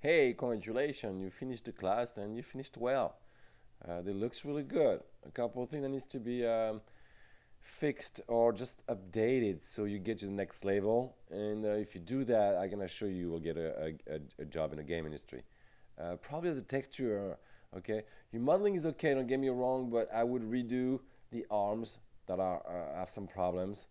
hey, congratulations, you finished the class and you finished well. It looks really good. A couple of things that needs to be fixed or just updated so you get to the next level. And if you do that, I can assure you will get a job in the game industry. Probably as a texture, okay? Your modeling is okay, don't get me wrong, but I would redo the arms that are have some problems.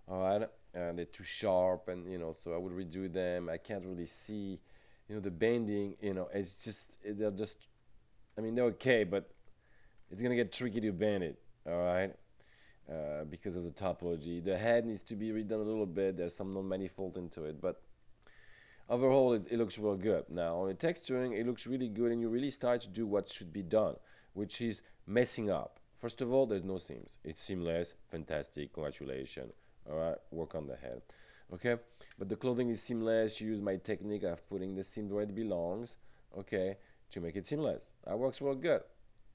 All right, they're too sharp, and so I would redo them. I can't really see, the bending. It's just they're just. I mean, they're okay, but it's gonna get tricky to bend it. All right, because of the topology. The head needs to be redone a little bit. There's some non-manifold into it, but overall, it looks real good. Now, on the texturing, it looks really good, and you really start to do what should be done, which is messing up. First of all, there's no seams. It's seamless. Fantastic. Congratulations. All right, work on the head. Okay, but the clothing is seamless. You use my technique of putting the seam where it belongs. Okay, to make it seamless. That works real good.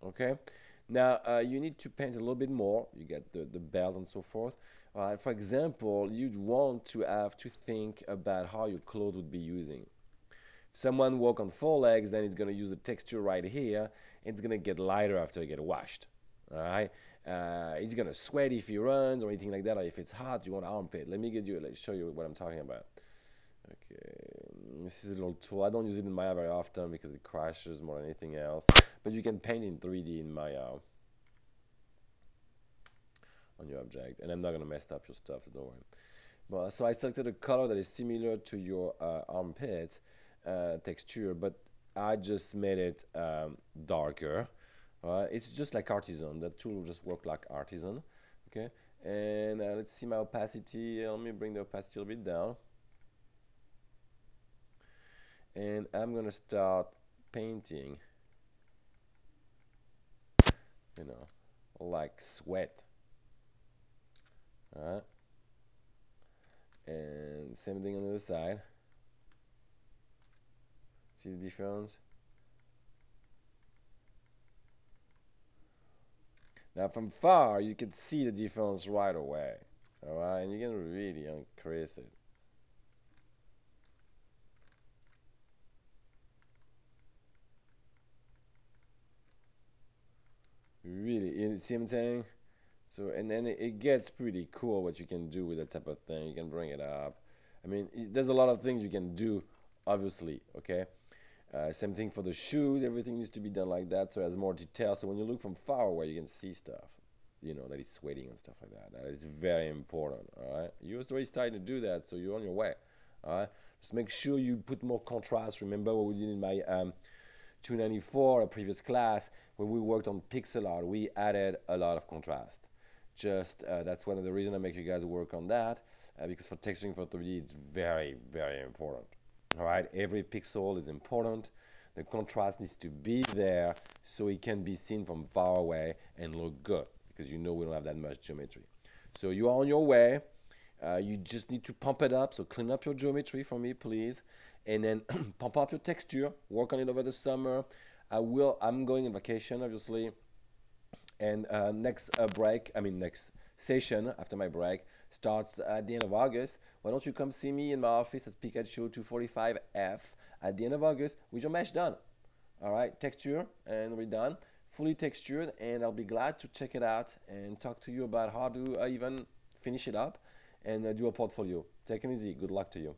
Okay, now you need to paint a little bit more. You get the belt and so forth. For example, you'd want to have to think about how your clothes would be using. If someone walk on four legs, then it's gonna use the texture right here. It's gonna get lighter after it get washed. All right. It's gonna sweat if he runs or anything like that. Or if it's hot, you want armpit. Let's show you what I'm talking about. Okay, this is a little tool. I don't use it in Maya very often because it crashes more than anything else. But you can paint in 3D in Maya on your object, and I'm not gonna mess up your stuff, so don't worry. Well, so I selected a color that is similar to your armpit texture, but I just made it darker. It's just like artisan. That tool will just work like artisan. Okay, and let's see my opacity. Let me bring the opacity a little bit down, and I'm gonna start painting. Like sweat. All right. And same thing on the other side. See the difference? Now from far you can see the difference right away. Alright, and you can really increase it. Really, you see what I'm saying? So, and then it gets pretty cool what you can do with that type of thing. You can bring it up. I mean, there's a lot of things you can do, obviously, okay? Same thing for the shoes. Everything needs to be done like that, so it has more detail. So when you look from far away, you can see stuff, that is sweating and stuff like that. That is very important, all right? You're already starting to do that, so you're on your way, all right? Just make sure you put more contrast. Remember what we did in my 294, a previous class, when we worked on pixel art, we added a lot of contrast. Just that's one of the reasons I make you guys work on that, because for texturing for 3D, it's very, very important. All right, every pixel is important. The contrast needs to be there so it can be seen from far away and look good, because we don't have that much geometry. So you are on your way. You just need to pump it up. So clean up your geometry for me, please, and then pump up your texture. Work on it over the summer. I'm going on vacation, obviously, and next session after my break starts at the end of August. Why don't you come see me in my office at Pikachu 245F at the end of August with your mesh done? All right, texture, and we're done. Fully textured, and I'll be glad to check it out and talk to you about how to even finish it up and do a portfolio. Take it easy. Good luck to you.